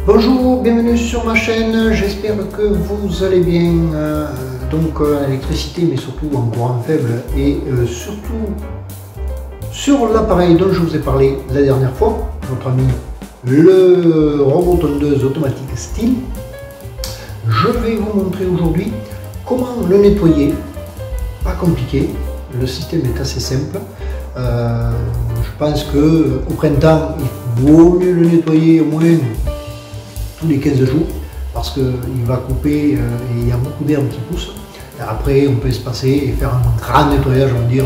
Bonjour, bienvenue sur ma chaîne, j'espère que vous allez bien. Donc l'électricité, mais surtout en courant faible et surtout sur l'appareil dont je vous ai parlé la dernière fois, notre ami le robot tondeuse automatique Stihl. Je vais vous montrer aujourd'hui comment le nettoyer, pas compliqué, le système est assez simple. Je pense que au printemps il vaut mieux le nettoyer au moins tous les 15 jours parce qu'il va couper et il y a beaucoup d'herbes qui poussent. Et après on peut se passer et faire un grand nettoyage, on va dire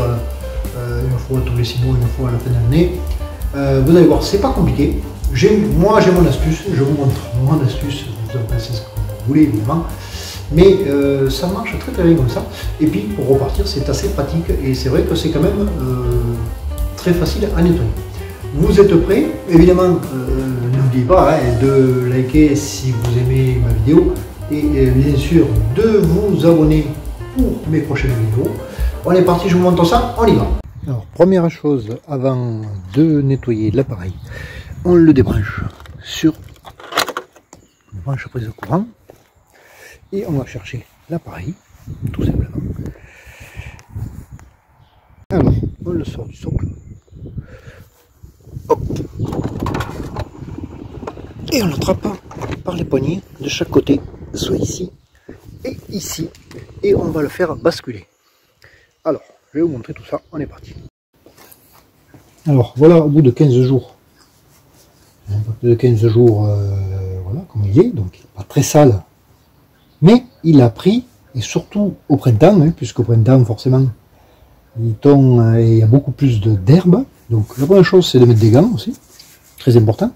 une fois tous les 6 mois, une fois à la fin de l'année. Vous allez voir, c'est pas compliqué. Moi j'ai mon astuce, je vous montre mon astuce, vous en pensez ce que vous voulez évidemment. Mais ça marche très bien comme ça. Et puis pour repartir c'est assez pratique et c'est vrai que c'est quand même très facile à nettoyer. Vous êtes prêts? Évidemment, n'oubliez pas de liker si vous aimez ma vidéo et bien sûr de vous abonner pour mes prochaines vidéos. On est parti, je vous montre ça, on y va. Alors première chose, avant de nettoyer l'appareil, on le débranche sur une branche prise de courant et on va chercher l'appareil tout simplement. Alors on le sort du socle. Hop. Et on l'attrape par les poignées de chaque côté, soit ici et ici, et on va le faire basculer. Alors, je vais vous montrer tout ça, on est parti. Alors voilà, au bout de 15 jours, un peu plus de 15 jours, voilà comme il est, donc il n'est pas très sale, mais il a pris, et surtout au printemps, puisqu'au printemps forcément il tombe et il y a beaucoup plus d'herbe. Donc la première chose c'est de mettre des gants aussi, très important.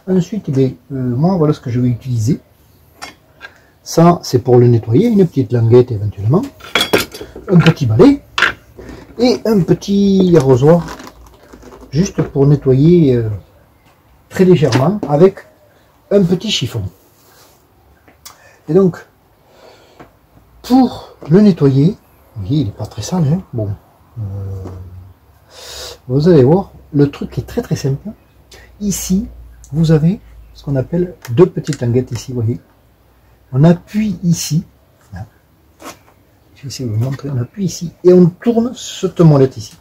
Ensuite, moi voilà ce que je vais utiliser. Ça c'est pour le nettoyer, une petite languette éventuellement, un petit balai et un petit arrosoir, juste pour nettoyer très légèrement avec un petit chiffon. Et donc, pour le nettoyer, vous voyez, il n'est pas très sale, hein, bon. Vous allez voir, le truc est très simple. Ici, vous avez ce qu'on appelle deux petites languettes ici, vous voyez. On appuie ici. Là. Je vais essayer de vous montrer. On appuie ici et on tourne cette molette ici,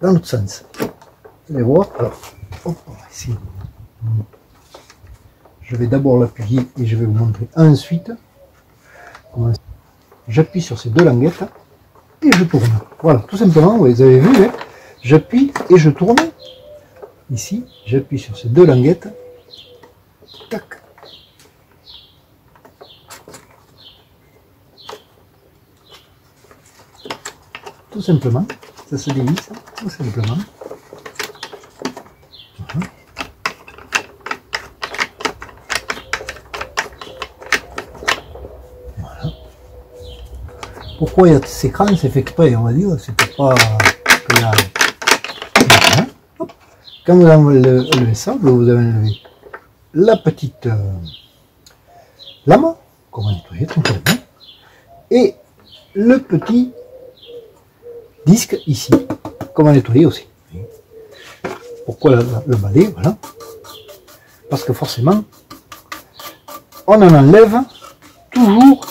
dans l'autre sens. Vous allez voir. Alors, hop, ici. Je vais d'abord l'appuyer et je vais vous montrer ensuite comment j'appuie sur ces deux languettes et je tourne. Voilà, tout simplement, vous avez vu, hein. J'appuie et je tourne. Ici, j'appuie sur ces deux languettes. Tac. Tout simplement. Ça se dévisse, tout simplement. Voilà. Voilà. Pourquoi il y a ces crans? C'est fait exprès, on va dire. C'est pas que la... Quand vous enlevez ça, vous avez enlevé la petite lame, qu'on va nettoyer tranquillement, et le petit disque ici, qu'on va nettoyer aussi. Pourquoi le balai? Voilà. Parce que forcément, on en enlève toujours.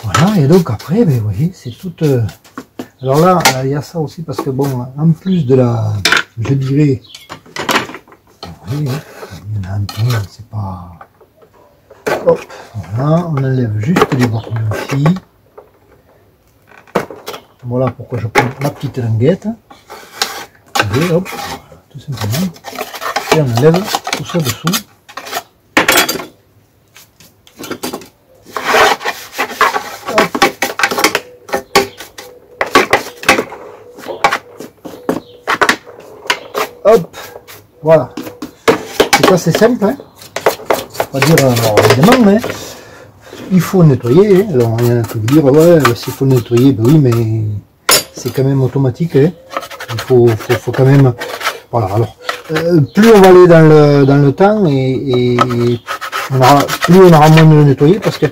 Voilà, et donc après, vous voyez, c'est tout... Alors là, il y a ça aussi parce que bon, en plus de la, je dirais, vous voyez, il y en a un peu, c'est pas, hop, voilà, on enlève juste les bords ici. Voilà pourquoi je prends ma petite languette, et hop, tout simplement, et on enlève tout ça dessous. Hop, voilà. C'est assez simple, hein. On va dire, alors, évidemment, mais il faut nettoyer. Hein. Alors, il y en a qui vous dire, ouais, s'il faut nettoyer, ben oui, mais c'est quand même automatique. Hein. Il faut quand même. Voilà. Alors, plus on va aller dans le temps et plus on aura moins de le nettoyer parce que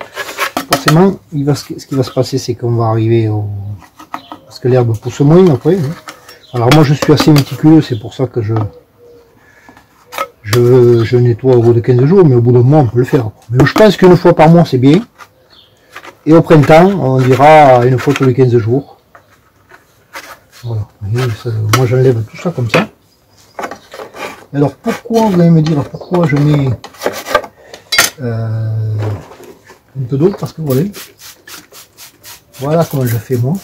forcément, ce qui va se passer, c'est qu'on va arriver au. Parce que l'herbe pousse moins après. Hein. Alors moi je suis assez méticuleux, c'est pour ça que je nettoie au bout de 15 jours, mais au bout d'un mois on peut le faire. Mais je pense qu'une fois par mois c'est bien. Et au printemps, on dira une fois tous les 15 jours. Voilà. Et ça, moi j'enlève tout ça comme ça. Alors pourquoi, vous allez me dire pourquoi je mets un peu d'eau? Parce que voilà comment je fais moi.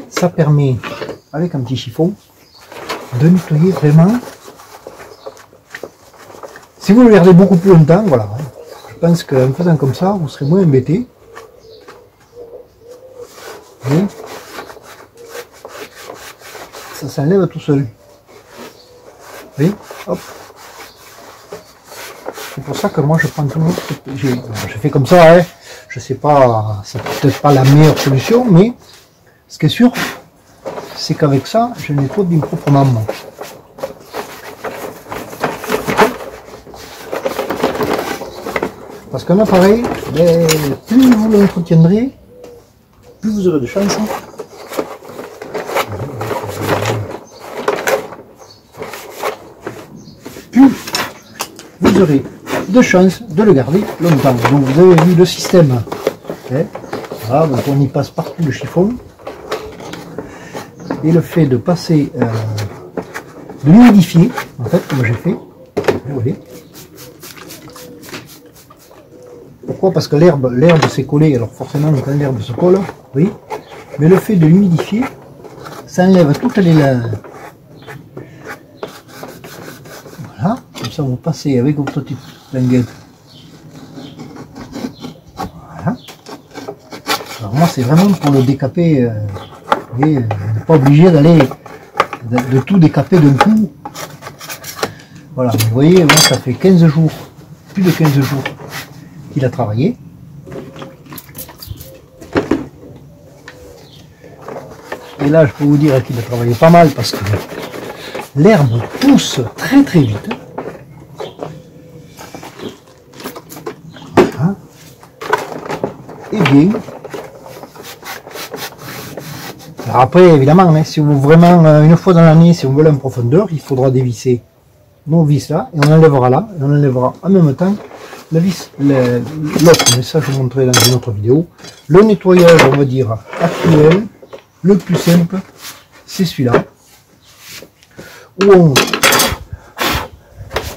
Ça permet, avec un petit chiffon, de nettoyer vraiment. Si vous le gardez beaucoup plus longtemps, voilà. Je pense qu'en faisant comme ça, vous serez moins embêté. Et ça s'enlève tout seul. Vous voyez, hop. C'est pour ça que moi je prends toujours. Je fais comme ça, hein. Je sais pas, c'est peut-être pas la meilleure solution, mais ce qui est sûr, c'est qu'avec ça, je nettoie bien proprement moi. Parce qu'un appareil, ben, plus vous l'entretiendrez, plus vous aurez de chance. Plus vous aurez de chance de le garder longtemps. Donc vous avez vu le système. Hein, voilà, donc on y passe partout le chiffon. Et le fait de passer, de l'humidifier, en fait, comme j'ai fait. Vous voyez. Pourquoi? Parce que l'herbe s'est collée, alors forcément quand l'herbe se colle, oui, mais le fait de l'humidifier, ça enlève toutes les... Voilà, comme ça vous passez avec vos petites linguettes. Voilà. Alors moi c'est vraiment pour le décaper, vous voyez, on n'est pas obligé d'aller, de tout décaper d'un coup. Voilà, vous voyez, moi ça fait 15 jours, plus de 15 jours. Il a travaillé. Et là, je peux vous dire qu'il a travaillé pas mal parce que l'herbe pousse très très vite. Voilà. Et bien. Alors après, évidemment, hein, si vous vraiment, une fois dans l'année, si on veut en profondeur, il faudra dévisser nos vis là, et on enlèvera là, et on enlèvera en même temps la vis, l'autre, mais ça je vous montrerai dans une autre vidéo. Le nettoyage, on va dire, actuel, le plus simple, c'est celui-là, où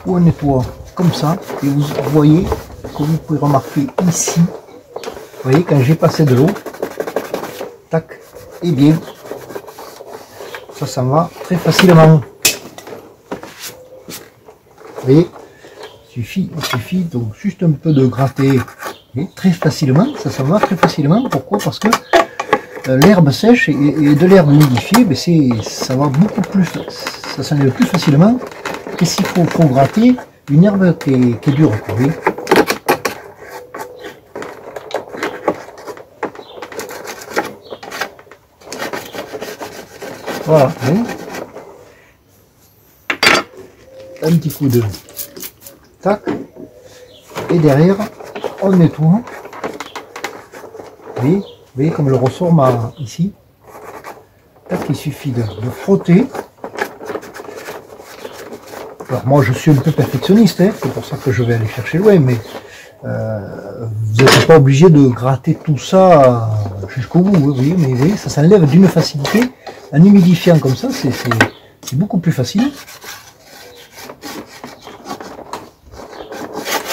on nettoie comme ça, et vous voyez, comme vous pouvez remarquer ici, vous voyez, quand j'ai passé de l'eau, tac, et bien, ça s'en va très facilement. Vous voyez, il suffit donc juste un peu de gratter et très facilement, ça s'en va très facilement. Pourquoi? Parce que l'herbe sèche et de l'herbe humidifiée, ben ça va beaucoup plus, ça s'enlève plus facilement que s'il faut gratter une herbe qui est dure. Vous voyez. Voilà, hein. Un petit coup de tac, et derrière on nettoie. Vous voyez comme le ressort ici. Tac, il suffit de frotter. Alors moi je suis un peu perfectionniste, hein, c'est pour ça que je vais aller chercher loin, mais vous n'êtes pas obligé de gratter tout ça jusqu'au bout, vous voyez, mais vous voyez, ça s'enlève d'une facilité. En humidifiant comme ça, c'est beaucoup plus facile.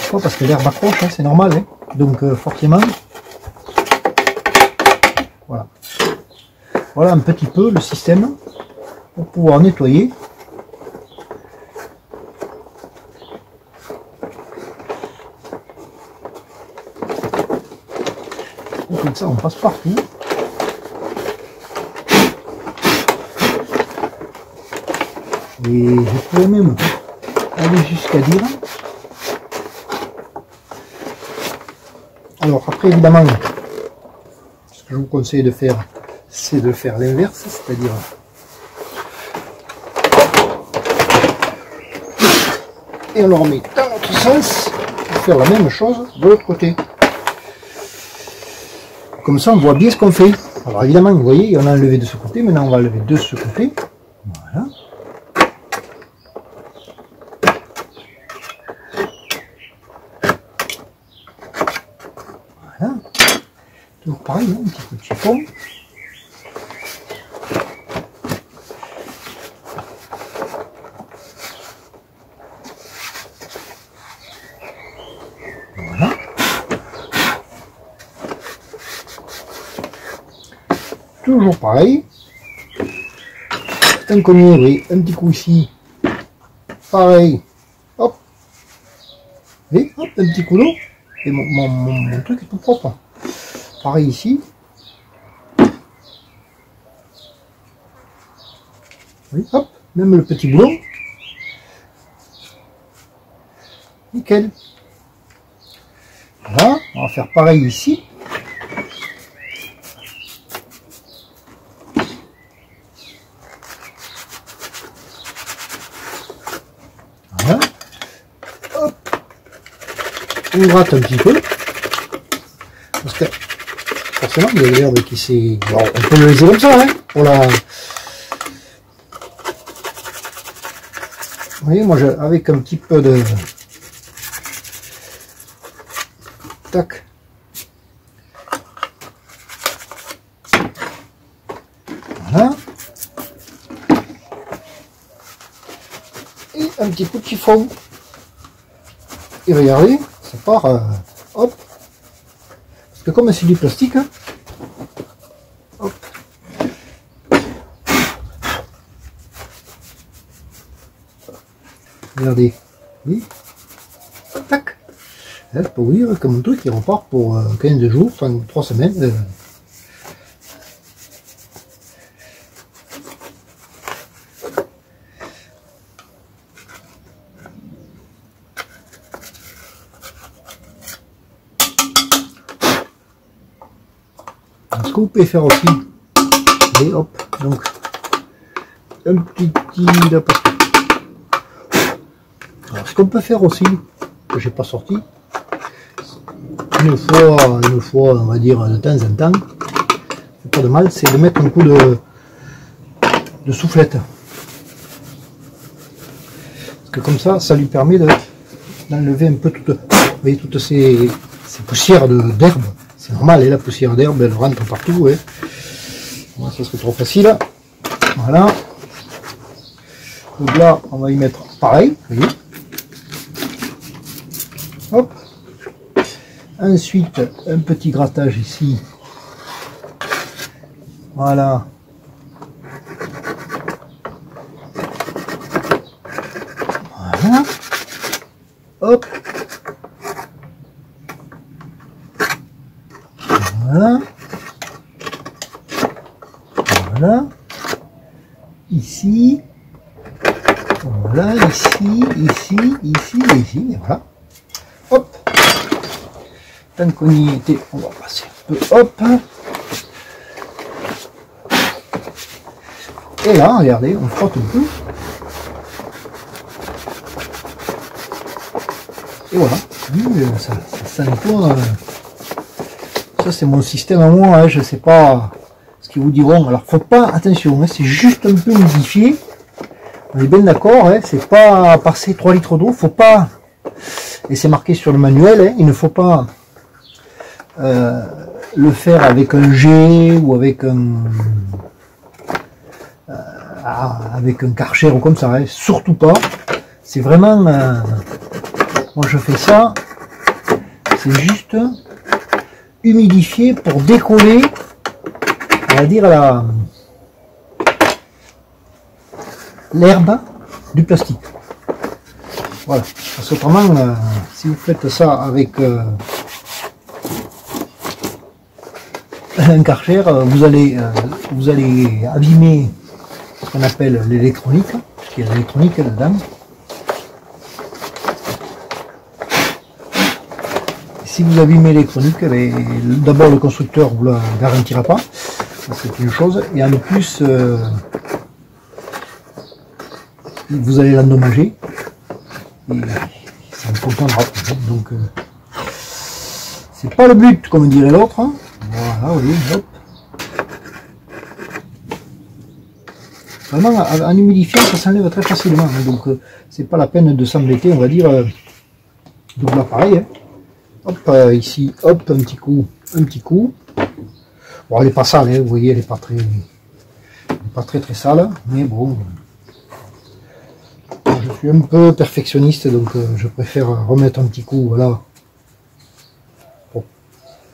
Pourquoi? Parce que l'herbe accroche, hein, c'est normal, hein. Donc forcément, voilà. Voilà un petit peu le système pour pouvoir nettoyer. Et comme ça, on passe partout. Et je pourrais même aller jusqu'à dire. Alors après évidemment, ce que je vous conseille de faire, c'est de faire l'inverse, c'est-à-dire et on le remet dans l'autre sens pour faire la même chose de l'autre côté. Comme ça on voit bien ce qu'on fait. Alors évidemment, vous voyez, on a enlevé de ce côté, maintenant on va enlever de ce côté. Voilà. toujours pareil, hein, un petit coup de chiffon. Voilà. Toujours pareil. Un cogné, oui, un petit coup ici. Pareil. Hop. Et hop, un petit coup d'eau. Et mon truc est tout propre. Pareil ici. Oui, hop, même le petit boulon. Nickel. Voilà, on va faire pareil ici. Voilà. Hop. On gratte un petit peu. Parce que forcément, il y a l'herbe qui s'est... Alors, on peut le laisser comme ça, hein, pour la... Vous voyez, moi, avec un petit peu de... Tac. Voilà. Et un petit coup de chiffon. Et regardez, ça part... hop. Parce que comme c'est du plastique, hein, hop. Regardez, oui, tac. Je peux vous dire que mon truc il repart pour 15 jours, enfin 3 semaines. Ce que vous pouvez faire aussi, et hop, donc un petit là, parce que... Alors, ce qu'on peut faire aussi, que j'ai pas sorti, une fois, on va dire de temps en temps, c'est pas de mal, c'est de mettre un coup de soufflette. Parce que comme ça lui permet d'enlever un peu vous voyez, toutes ces poussières d'herbe. C'est normal, et la poussière d'herbe, elle rentre partout. Hein. Moi, ça serait trop facile. Voilà. Donc là, on va y mettre pareil. Vous voyez. Hop. Ensuite, un petit grattage ici. Voilà. Voilà. Hop. Voilà. Voilà. Ici. Voilà. Ici. Ici. Ici. Ici. Et voilà. Hop. Tant qu'on y était, on va passer un peu. Hop. Et là, regardez, on frotte un peu. Et voilà. Ça nettoie. Ça c'est mon système à moi, hein, je sais pas ce qu'ils vous diront. Alors faut pas, attention, hein, c'est juste un peu humidifié. On est bien d'accord, hein, c'est pas passer 3 litres d'eau, faut pas, et c'est marqué sur le manuel, hein, il ne faut pas le faire avec un jet ou avec un Karcher ou comme ça, hein, surtout pas. C'est vraiment, moi je fais ça, c'est juste humidifié pour décoller, on va dire, l'herbe du plastique. Voilà, parce qu'autrement, si vous faites ça avec un Karcher, vous allez abîmer ce qu'on appelle l'électronique, parce qu'il y a l'électronique là-dedans. Si vous abîmez l'électronique, d'abord le constructeur vous la garantira pas, c'est une chose, et en plus vous allez l'endommager, et ça ne fonctionnera pas. Donc c'est pas le but, comme dirait l'autre. Voilà, oui, hop. Vraiment, en humidifiant, ça s'enlève très facilement, hein, donc c'est pas la peine de s'embêter, on va dire. Donc là, pareil. Hein. Hop, ici, hop, un petit coup, Bon, elle n'est pas sale, hein, vous voyez, elle n'est pas très sale, mais bon, je suis un peu perfectionniste, donc je préfère remettre un petit coup, voilà,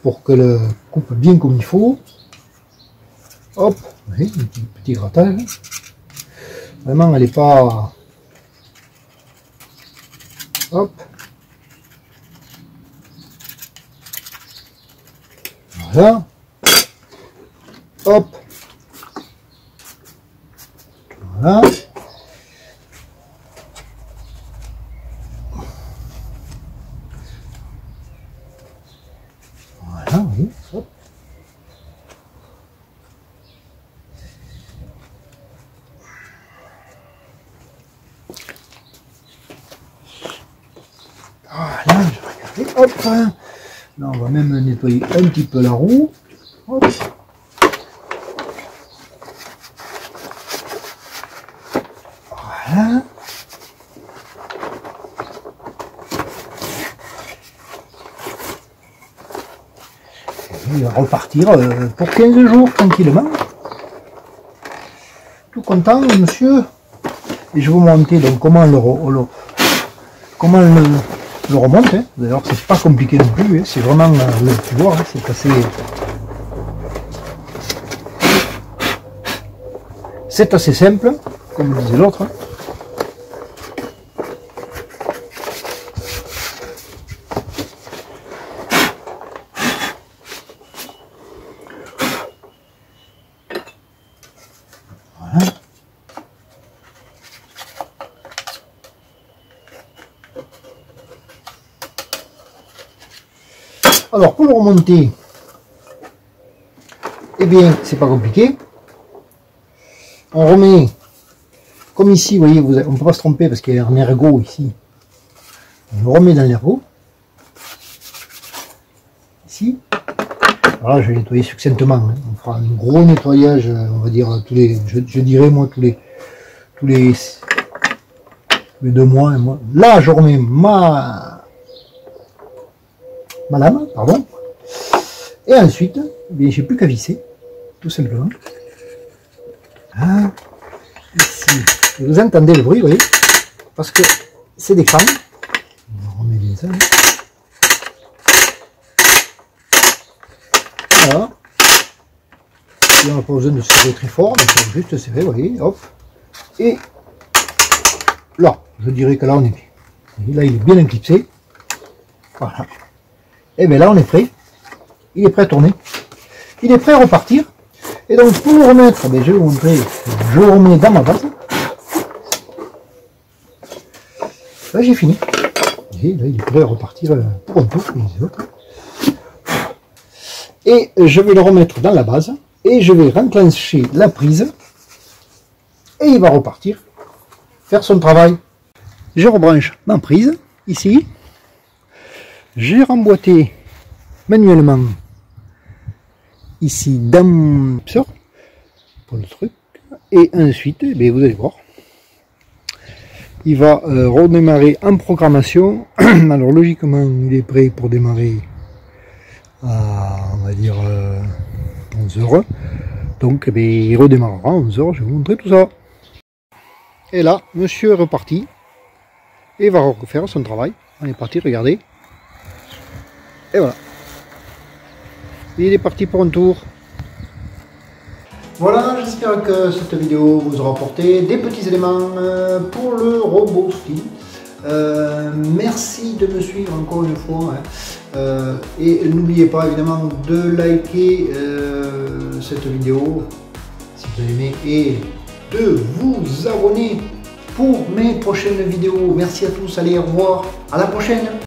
pour que le coupe bien comme il faut. Hop, oui, un petit grattage. Vraiment, elle n'est pas... Hop. Voilà. Hop. Voilà. Voilà, oui. Hop. Voilà, je vais regarder. Hop. Là, on va même nettoyer un petit peu la roue. Hop. Voilà. Il va repartir pour 15 jours tranquillement. Tout content, monsieur. Et je vais vous montrer donc comment le remonte. Hein. D'ailleurs, c'est pas compliqué non plus. Hein. C'est vraiment, tu vois, hein, c'est assez. C'est assez simple, comme disait l'autre. Hein. Voilà. Alors pour le remonter, eh bien c'est pas compliqué. On remet, comme ici, vous voyez, on ne peut pas se tromper parce qu'il y a un ergot ici. On le remet dans l'ergot. Ici. Alors là, je vais nettoyer succinctement. Hein. On fera un gros nettoyage, on va dire, tous les, je dirais moi, tous les 2 mois, un mois. Là, je remets ma lame, pardon. Et ensuite, eh bien, j'ai plus qu'à visser, tout simplement. Ah, ici, vous entendez le bruit, vous voyez, parce que c'est des crânes. On remet bien ça. Hein. Voilà. Et on n'a pas besoin de serrer très fort, donc on va juste serrer, vous voyez, hop. Et là, je dirais que là on est bien. Et là, il est bien éclipsé. Voilà. Et bien là, on est prêt. Il est prêt à tourner. Il est prêt à repartir. Et donc, pour le remettre, ben, je vais vous montrer. Je le remets dans ma base. Là, j'ai fini. Et là, il est prêt à repartir pour un tour, comme les autres. Et je vais le remettre dans la base. Et je vais renclencher la prise. Et il va repartir faire son travail. Je rebranche ma prise, ici. J'ai remboîté manuellement ici dans pour le truc. Et ensuite, eh vous allez voir, il va redémarrer en programmation. Alors logiquement, il est prêt pour démarrer à, on va dire, 11 h. Donc il redémarrera à 11 h, je vais vous montrer tout ça. Et là, monsieur est reparti. Et il va refaire son travail. On est parti, regardez. Et voilà. Il est parti pour un tour. Voilà, j'espère que cette vidéo vous aura apporté des petits éléments pour le robot ski. Merci de me suivre encore une fois. Hein. Et n'oubliez pas évidemment de liker cette vidéo si vous avez aimé et de vous abonner pour mes prochaines vidéos. Merci à tous, allez, au revoir, à la prochaine.